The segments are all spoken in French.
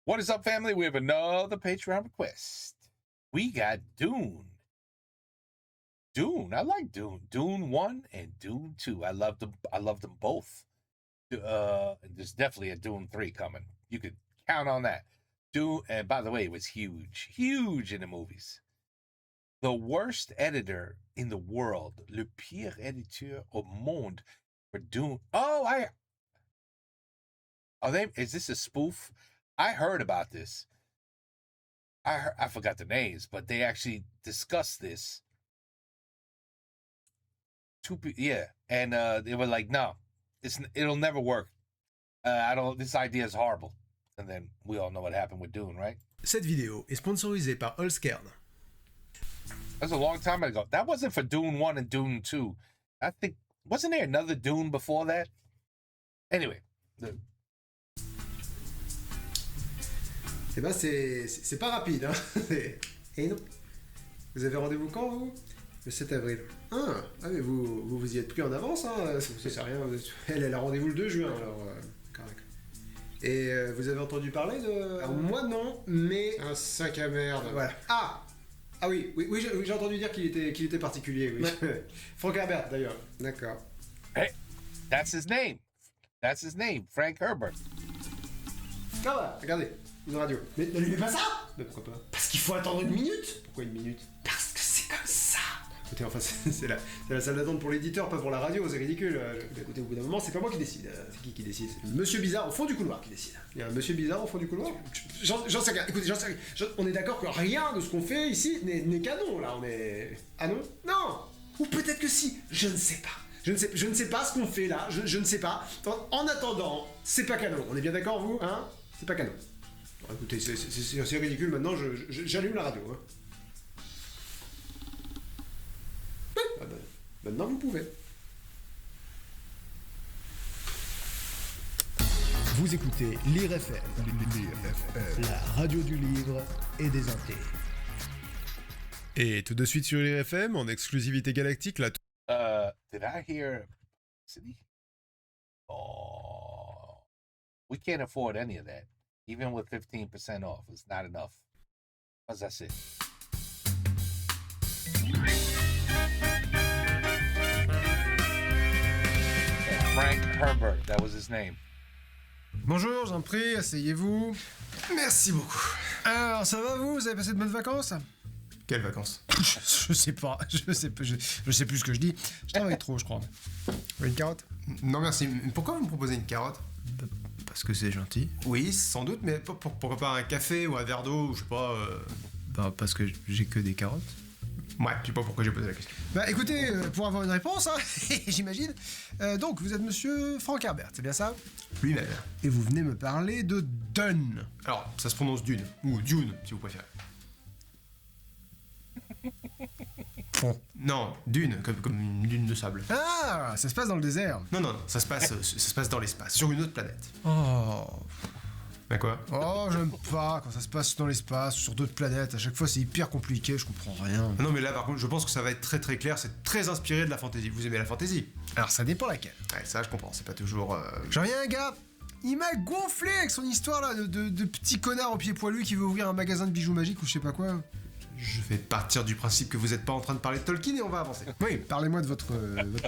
What is up, family? We have another Patreon request. We got Dune. Dune. I like Dune. Dune 1 and Dune 2. I love them both. There's definitely a Dune 3 coming. You could count on that. Dune, and by the way, it was huge in the movies. The worst editor in the world, le pire éditeur au monde for Dune. Is this a spoof? I heard about this. I forgot the names, but they actually discussed this. And they were like, no, it'll never work. This idea is horrible. And then we all know what happened with Dune, right? Cette vidéo est sponsorisée par Holzkern. That's a long time ago. That wasn't for Dune 1 and Dune 2. I think, wasn't there another Dune before that? Anyway. Eh ben c'est pas rapide, hein. Et non. Vous avez rendez-vous quand, vous? Le 7 avril. Ah mais vous y êtes pris en avance, hein. C'est rien. Elle a rendez-vous le 2 juin, alors. D'accord. Et vous avez entendu parler de... Alors, moi non, mais... Un sac à merde. Voilà. Ah oui, j'ai entendu dire qu'il était particulier, oui. Ouais. Frank Herbert, d'ailleurs. D'accord. Hey, that's his name. That's his name, Frank Herbert. Ah bah, regardez, une radio. Mais n'allumez pas ça! Mais pourquoi pas? Parce qu'il faut attendre 1 minute! Pourquoi 1 minute? Parce que c'est comme ça! Écoutez, enfin, c'est la salle d'attente pour l'éditeur, pas pour la radio, c'est ridicule. Écoutez, au bout d'un moment, c'est pas moi qui décide. C'est qui décide? C'est Monsieur Bizarre au fond du couloir qui décide. Il y a un Monsieur Bizarre au fond du couloir? J'en sais rien, écoutez, on est d'accord que rien de ce qu'on fait ici n'est canon, là, on est... Ah non? Non! Ou peut-être que si, je ne sais pas. Je ne sais pas ce qu'on fait là, je ne sais pas. En attendant, c'est pas canon. On est bien d'accord, vous, hein? C'est pas canon. Bon, écoutez, c'est ridicule, maintenant j'allume la radio. Hein. Oui, ah ben, maintenant vous pouvez. Vous écoutez Lire FM, la radio du livre et des intés. Et tout de suite sur Lire FM, en exclusivité galactique, la... Did I hear city? Oh, we can't afford any of that. Even with 15% off, it's not enough. As that's it. Frank Herbert, that was his name. Bonjour, j'en prie, asseyez-vous. Merci beaucoup. Alors, ça va vous? Vous avez passé de bonnes vacances? Quelles vacances? Je sais pas, je sais plus ce que je dis. Je travaille trop, je crois. Une carotte? Non merci, pourquoi vous me proposez une carotte? Parce que c'est gentil. Oui, sans doute, mais pourquoi pas un café ou un verre d'eau, ou je sais pas... Bah, parce que j'ai que des carottes. Ouais, je sais pas pourquoi j'ai posé la question. Bah écoutez, pour avoir une réponse, hein, j'imagine. Donc, vous êtes monsieur Frank Herbert, c'est bien ça? Lui-même. Et vous venez me parler de Dune. Alors, ça se prononce Dune, ou Dune, si vous préférez. Non, dune, comme une dune de sable. Ah, ça se passe dans le désert. Non, ça se passe dans l'espace, sur une autre planète. Oh. Bah quoi? Oh, j'aime pas quand ça se passe dans l'espace ou sur d'autres planètes. À chaque fois, c'est hyper compliqué, je comprends rien. Non, mais là, par contre, je pense que ça va être très très clair. C'est très inspiré de la fantasy. Vous aimez la fantasy? Alors, ça dépend laquelle. Ouais, ça, je comprends. C'est pas toujours... J'en viens un gars. Il m'a gonflé avec son histoire là de petit connard au pied poilu qui veut ouvrir un magasin de bijoux magiques ou je sais pas quoi. Je vais partir du principe que vous êtes pas en train de parler de Tolkien et on va avancer. Oui, parlez-moi de votre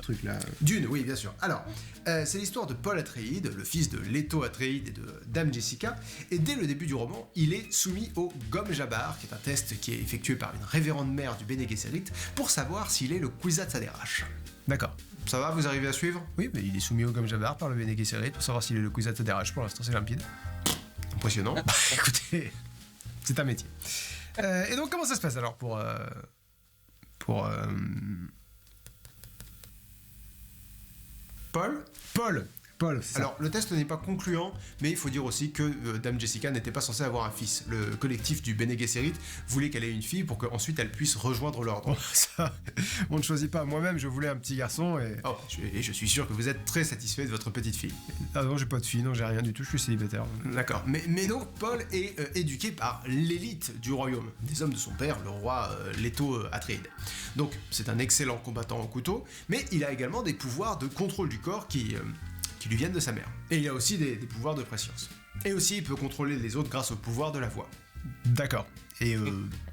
truc là. Dune, oui, bien sûr. Alors, c'est l'histoire de Paul Atreides, le fils de Leto Atreides et de Dame Jessica, et dès le début du roman, il est soumis au Gom Jabbar, qui est un test qui est effectué par une révérende mère du Bene Gesserit, pour savoir s'il est le Kwisatz Haderach. D'accord. Ça va, vous arrivez à suivre? Oui, mais il est soumis au Gom Jabbar par le Bene Gesserit pour savoir s'il est le Kwisatz Haderach. Pour l'instant, c'est limpide. Impressionnant. Écoutez, c'est un métier. Et donc, comment ça se passe alors pour Paul, c'est ça. Alors, le test n'est pas concluant, mais il faut dire aussi que Dame Jessica n'était pas censée avoir un fils. Le collectif du Bene Gesserit voulait qu'elle ait une fille pour qu'ensuite elle puisse rejoindre l'ordre. Bon, ça, on ne choisit pas. Moi-même, je voulais un petit garçon et... Oh, et je suis sûr que vous êtes très satisfait de votre petite fille. Ah non, j'ai pas de fille, non, j'ai rien du tout, je suis célibataire. D'accord. Mais donc, Paul est éduqué par l'élite du royaume, des hommes de son père, le roi Leto Atreides. Donc, c'est un excellent combattant au couteau, mais il a également des pouvoirs de contrôle du corps qui lui viennent de sa mère. Et il a aussi des pouvoirs de préscience. Et aussi, il peut contrôler les autres grâce au pouvoir de la voix. D'accord. Et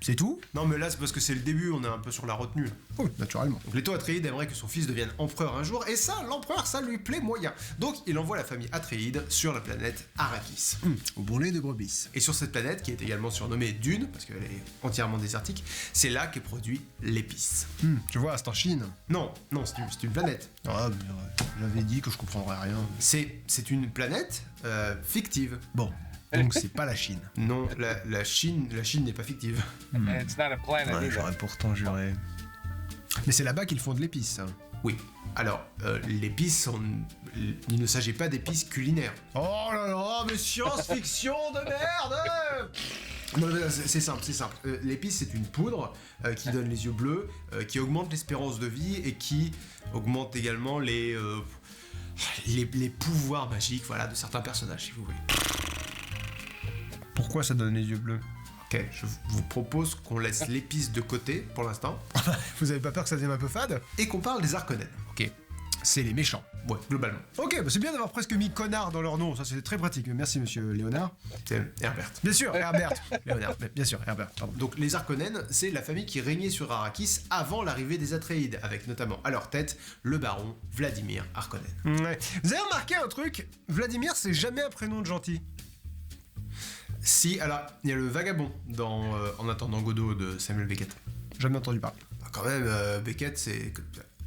c'est tout? Non, mais là, c'est parce que c'est le début, on est un peu sur la retenue. Oui, naturellement. Donc Leto Atréide aimerait que son fils devienne empereur un jour, et ça, l'empereur, ça lui plaît moyen. Donc il envoie la famille Atréide sur la planète Arrakis. Au bon lait de brebis. Et sur cette planète, qui est également surnommée Dune, parce qu'elle est entièrement désertique, c'est là qu'est produit l'épice. Tu vois, c'est en Chine. Non, c'est une planète. Ah, mais j'avais dit que je comprendrais rien. C'est une planète fictive. Bon, donc c'est pas la Chine. Non, la Chine n'est pas fictive. And it's not a planet Ouais, either. j'aurais pourtant juré. Mais c'est là-bas qu'ils font de l'épice, hein. Oui. Alors, l'épice, il ne s'agit pas d'épices culinaires. Oh là là, mais science-fiction de merde. Non, mais c'est simple. L'épice, c'est une poudre qui donne les yeux bleus, qui augmente l'espérance de vie et qui augmente également les pouvoirs magiques, voilà, de certains personnages, si vous voulez. Pourquoi ça donne les yeux bleus? Ok, je vous propose qu'on laisse l'épice de côté pour l'instant Vous avez pas peur que ça devienne un peu fade? et qu'on parle des Harkonnen. Ok. C'est les méchants. Ouais, globalement. Ok, bah c'est bien d'avoir presque mis connard dans leur nom, ça c'est très pratique. Merci monsieur Léonard. C'est Herbert. Bien sûr, Herbert. Léonard, mais bien sûr, Herbert, pardon. Donc les Harkonnen, c'est la famille qui régnait sur Arrakis avant l'arrivée des Atréides, avec notamment à leur tête le baron Vladimir Harkonnen. Ouais. Vous avez remarqué un truc? Vladimir, c'est jamais un prénom de gentil. Si, alors, il y a le vagabond dans En attendant Godot de Samuel Beckett. Jamais entendu parler. Quand même, Beckett, c'est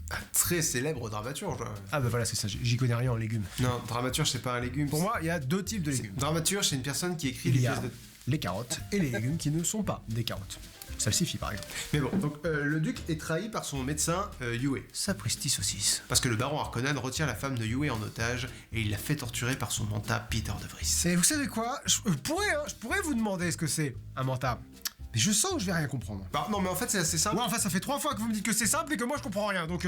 un très célèbre dramaturge. Ah bah voilà, c'est ça, j'y connais rien en légumes. Non, dramaturge, c'est pas un légume. Pour moi, il y a deux types de légumes. Dramaturge, c'est une personne qui écrit Il des y a pièces de... les carottes et les légumes qui ne sont pas des carottes. Salsifis par exemple. Mais bon, donc le duc est trahi par son médecin Yue. Sapristi saucisse. Parce que le baron Harkonnen retient la femme de Yue en otage et il la fait torturer par son manta Peter de Vries. Et vous savez quoi? Je pourrais vous demander ce que c'est, un manta. Mais je sens que je vais rien comprendre. Bah, non, mais en fait, c'est assez simple. Ouais, enfin, ça fait 3 fois que vous me dites que c'est simple et que moi je comprends rien. Donc,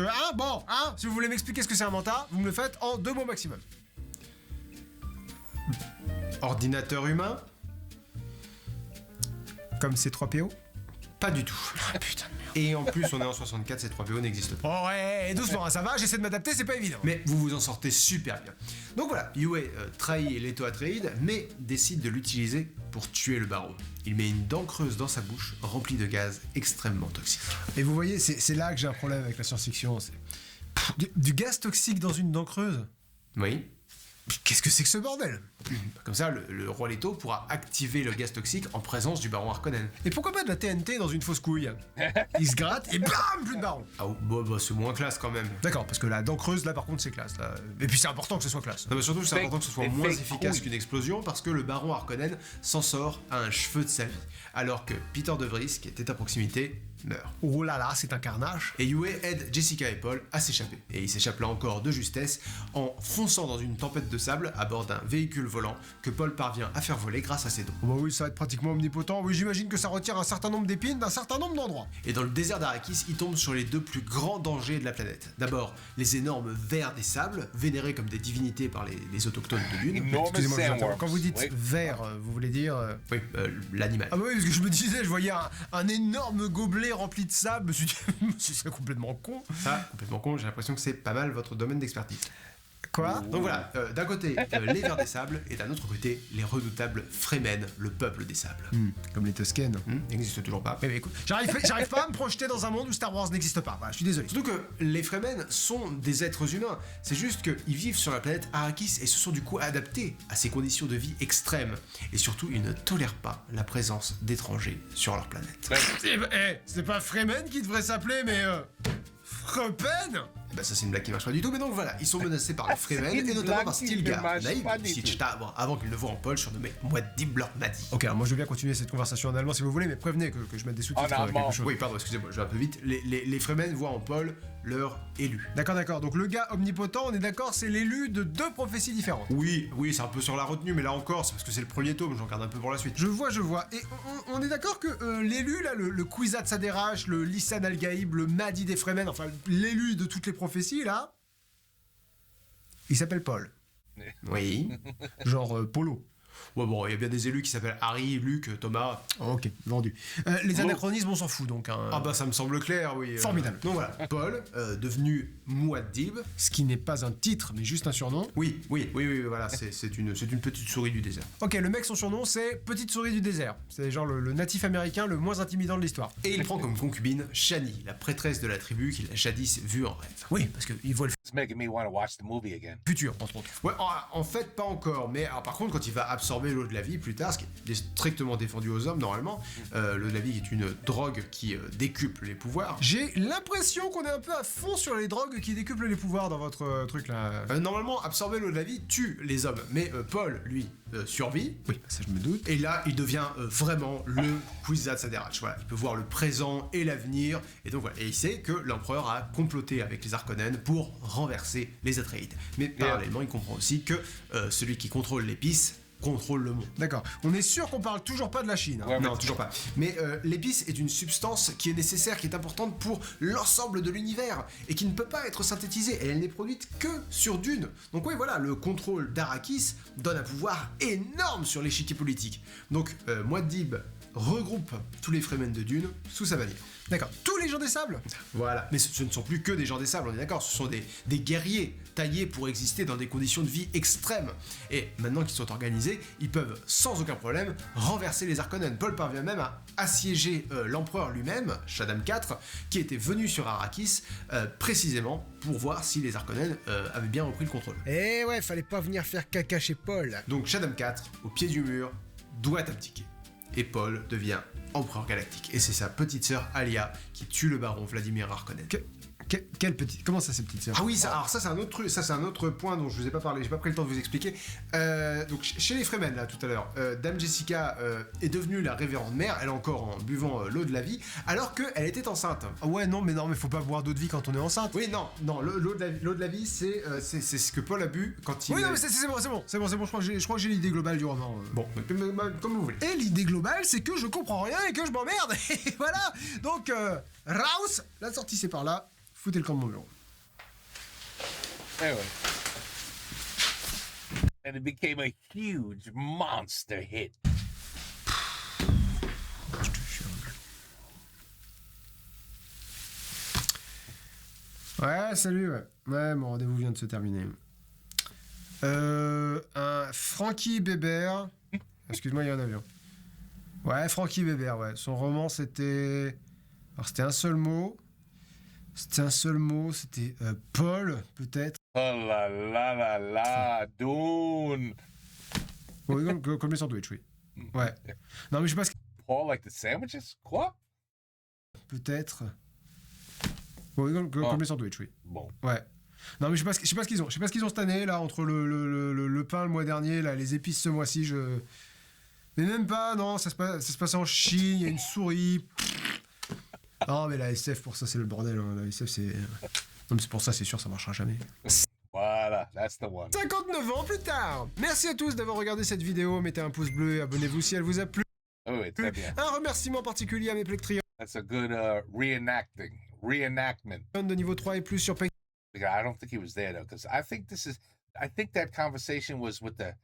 si vous voulez m'expliquer ce que c'est un manta, vous me le faites en 2 mots maximum. Ordinateur humain? Comme c'est 3PO? Pas du tout. Ah putain de merde. Et en plus, on est en 64, ces 3PO n'existent pas. Oh ouais, doucement, hein, ça va, j'essaie de m'adapter, c'est pas évident. Mais vous vous en sortez super bien. Donc voilà, Yue trahit Leto Atréide, mais décide de l'utiliser pour tuer le baron. Il met une dent creuse dans sa bouche, remplie de gaz extrêmement toxiques. Et vous voyez, c'est là que j'ai un problème avec la science-fiction. C'est du gaz toxique dans une dent creuse. Oui. Qu'est-ce que c'est que ce bordel? Comme ça, le roi Leto pourra activer le gaz toxique en présence du baron Harkonnen. Et pourquoi pas de la TNT dans une fausse couille? Il se gratte et bam, plus de baron. Ah, bah, c'est moins classe quand même. D'accord, parce que la dent creuse, là par contre, c'est classe. Là. Et puis c'est important que ce soit classe. Non, mais surtout, c'est Fake- important que ce soit des moins fake efficace couilles. qu'une explosion parce que le baron Harkonnen s'en sort à un cheveu de sa vie. Alors que Peter de Vries, qui était à proximité, meurt. Oh là là, c'est un carnage. Et Yue aide Jessica et Paul à s'échapper. Et il s'échappe là encore de justesse en fonçant dans une tempête de sable à bord d'un véhicule volant que Paul parvient à faire voler grâce à ses dons. Oh bah oui, ça va être pratiquement omnipotent. Oui, j'imagine que ça retire un certain nombre d'épines d'un certain nombre d'endroits. Et dans le désert d'Arrakis, il tombe sur les 2 plus grands dangers de la planète. D'abord, les énormes vers des sables, vénérés comme des divinités par les autochtones de Dune. Enormous Excusez-moi, je vous interromps. sandworms. Quand vous dites Oui. vert, vous voulez dire... Oui, l'animal. Ah bah oui, parce que je me disais, je voyais un énorme gobelet rempli de sable. Je me suis dit, c'est complètement con. Ça, complètement con, j'ai l'impression que c'est pas mal votre domaine d'expertise. Quoi? Donc voilà, d'un côté, les vers des sables, et d'un autre côté, les redoutables Fremen, le peuple des sables. Comme les Tusken. N'existe toujours pas. Mais écoute, j'arrive pas à me projeter dans un monde où Star Wars n'existe pas. Voilà, je suis désolé. Surtout que les Fremen sont des êtres humains. C'est juste qu'ils vivent sur la planète Arrakis et se sont du coup adaptés à ces conditions de vie extrêmes. Et surtout, ils ne tolèrent pas la présence d'étrangers sur leur planète. C'est pas Fremen qui devrait s'appeler, mais... Frepen? Bah ça c'est une blague qui marche pas du tout, mais donc voilà, ils sont menacés par les Fremen C'est une et notamment blague par qui Stilgar, ne marche naïf pas du du tout. Sichtabre, avant qu'il ne voie en Paul surnommé Muad'Dib Lormadi. Ok, alors moi je veux bien continuer cette conversation en allemand si vous voulez, mais prévenez que je mette des sous-titres. En allemand. quelque chose. Oui, pardon, excusez-moi, je vais un peu vite. Les Fremen voient en Paul leur élu. D'accord. Donc le gars omnipotent, on est d'accord, c'est l'élu de 2 prophéties différentes. Oui, c'est un peu sur la retenue, mais là encore, c'est parce que c'est le premier tome, j'en garde un peu pour la suite. Je vois. Et on est d'accord que l'élu, là, le Kwisatz Haderach, le Lisan Al-Gaïb, le Mahdi des Fremen, enfin l'élu de toutes les prophéties, là, il s'appelle Paul. Oui. Genre Polo. Ouais, bon, il y a bien des élus qui s'appellent Harry, Luc, Thomas. Ok, vendu. Les anachronismes, on s'en fout donc. Hein. Ah bah ça me semble clair, oui. Formidable. Donc voilà, Paul, devenu Muad'Dib. Ce qui n'est pas un titre, mais juste un surnom. Oui, voilà, c'est une petite souris du désert. Ok, le mec, son surnom, c'est Petite Souris du désert. C'est genre le natif américain le moins intimidant de l'histoire. Et il prend comme concubine Shani, la prêtresse de la tribu qu'il a jadis vue en rêve. Oui, parce qu'il voit le It's making me want to watch the movie again. futur, entre autres. Ouais, en fait, pas encore. Mais alors, par contre, quand il va absorber l'eau de la vie plus tard, ce qui est strictement défendu aux hommes normalement, l'eau de la vie est une drogue qui décuple les pouvoirs. J'ai l'impression qu'on est un peu à fond sur les drogues qui décuplent les pouvoirs dans votre truc là. Normalement, absorber l'eau de la vie tue les hommes. Mais Paul, lui, survit. Oui, ça je me doute. Et là, il devient vraiment le Kwisatz-Haderach. Voilà, il peut voir le présent et l'avenir. Et donc voilà, et il sait que l'empereur a comploté avec les Harkonnen pour renverser les Atreides. Mais parallèlement, il comprend aussi que celui qui contrôle l'épice contrôle le monde. D'accord. On est sûr qu'on parle toujours pas de la Chine. Hein. Ouais, Non, toujours pas. Mais l'épice est une substance qui est nécessaire, qui est importante pour l'ensemble de l'univers et qui ne peut pas être synthétisée. Et elle n'est produite que sur Dune. Donc oui, voilà, le contrôle d'Arrakis donne un pouvoir énorme sur l'échiquier politique. Donc Muad'Dib regroupe tous les Fremen de Dune sous sa bannière. D'accord. Tous les gens des sables. Voilà. Mais ce ne sont plus que des gens des sables, on est d'accord. Ce sont des guerriers taillés pour exister dans des conditions de vie extrêmes. Et maintenant qu'ils sont organisés, ils peuvent sans aucun problème renverser les Harkonnen. Paul parvient même à assiéger l'empereur lui-même, Shaddam IV, qui était venu sur Arrakis précisément pour voir si les Harkonnen avaient bien repris le contrôle. Eh ouais, fallait pas venir faire caca chez Paul. Donc Shaddam IV, au pied du mur, doit abdiquer. Et Paul devient empereur galactique. Et c'est sa petite sœur Alia qui tue le baron Vladimir Harkonnen. Quelle petite. Comment ça, ces petites sœurs? Ah oui, alors ça c'est un autre truc, ça c'est un autre point dont je vous ai pas parlé, j'ai pas pris le temps de vous expliquer. Donc chez les Fremen là tout à l'heure, Dame Jessica est devenue la révérende mère, elle encore en buvant l'eau de la vie, alors qu'elle était enceinte. Ah ouais, non, mais faut pas boire d'eau de vie quand on est enceinte. Oui, non, l'eau de la vie, c'est ce que Paul a bu quand il. Oui, non, mais c'est bon, je crois que j'ai l'idée globale du roman. Bon, comme vous voulez. Et l'idée globale, c'est que je comprends rien et que je m'emmerde. Et voilà. Donc, Raus, la sortie c'est par là. Foutez le camp de mon bureau. Anyway. And it became a huge monster hit. Ouais, salut, ouais. Ouais, mon rendez-vous vient de se terminer. Un Frankie Bébert. Excuse-moi, il y a un avion. Ouais, Frankie Bébert, ouais. Son roman, c'était... Alors, c'était un seul mot. C'était Paul, peut-être. Oh la la la la, Dune. Oui, comme les sandwichs, oui. Ouais. Non, mais je sais pas ce que... Paul like the sandwiches? Quoi? Peut-être... Oui, comme les sandwichs, oui. Bon. Ouais. Non, mais je sais pas ce qu'ils ont. Je sais pas ce qu'ils ont cette année, là, entre le pain le mois dernier, là, les épices ce mois-ci, Mais même pas, non, ça se passe en Chine, il y a une souris... Non, mais la SF, pour ça, c'est le bordel. Hein. La SF, c'est... Non, mais c'est pour ça, c'est sûr, ça marchera jamais. Voilà, that's the one. 59 ans plus tard. Merci à tous d'avoir regardé cette vidéo. Mettez un pouce bleu et abonnez-vous si elle vous a plu. Oh, oui, très bien. Un remerciement particulier à mes Plectrions That's a good reenactment. de niveau 3 et plus sur Patreon. I don't think he was there though, because I think that conversation was with the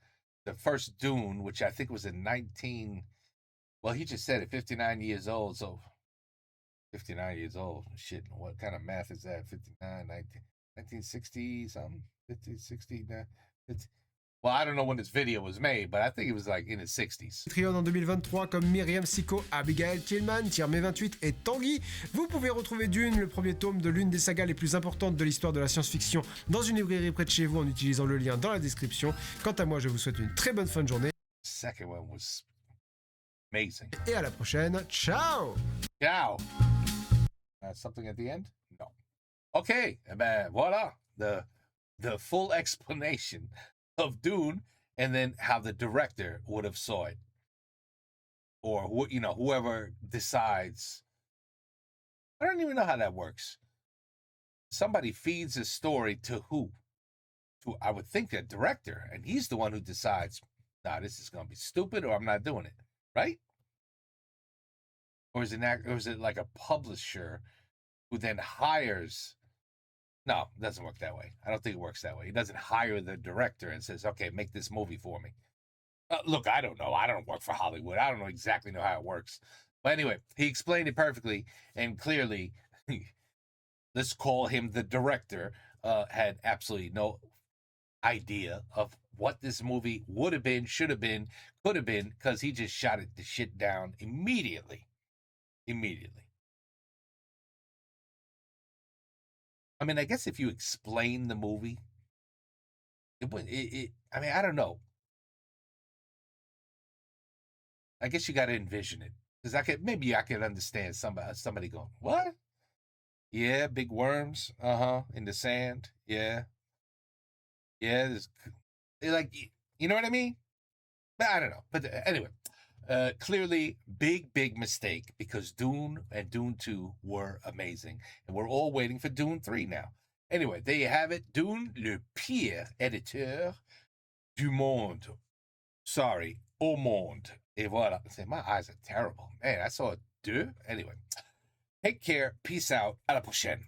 first Dune, which I think was in 19. Well, he just said it, 59 years old. So 59 years old. Shit, what kind of math is that? 59, 1960 something, 50, 60. 50. Well, I don't know when this video was made, but I think it was like in his 60s. Patreon en 2023 comme Myriam Siko, Abigail Tillman, Tiermé 28 et Tanguy. Vous pouvez retrouver Dune, le premier tome de l'une des sagas les plus importantes de l'histoire de la science-fiction, dans une librairie près de chez vous en utilisant le lien dans la description. Quant à moi, je vous souhaite une très bonne fin de journée. The second one was amazing. Et à la prochaine. Ciao! Ciao. Something at the end? No. Okay, ben voilà the full explanation of Dune, and then how the director would have saw it, or whoever decides. I don't even know how that works. Somebody feeds a story to who? To, I would think, a director, and he's the one who decides. Nah, this is gonna be stupid, or I'm not doing it. Right? Or is it like a publisher who then hires? No, it doesn't work that way. I don't think it works that way. He doesn't hire the director and says, "Okay, make this movie for me." Look, I don't know. I don't work for Hollywood. I don't know exactly know how it works. But anyway, he explained it perfectly and clearly. Let's call him the director. Had absolutely no idea of what this movie would have been, should have been, could have been, because he just shot the shit down immediately. Immediately. I mean, I guess if you explain the movie, it would. I mean, I don't know. I guess you got to envision it because maybe I could understand somebody going, what? Yeah, big worms. In the sand. Yeah, yeah. They're like, you know what I mean? But I don't know. But anyway, clearly, big mistake because Dune and Dune 2 were amazing, and we're all waiting for Dune 3 now. Anyway, there you have it. Dune, le pire éditeur du monde. Sorry, au monde. Et voilà. My eyes are terrible. Man, I saw a deux. Anyway, take care. Peace out. À la prochaine.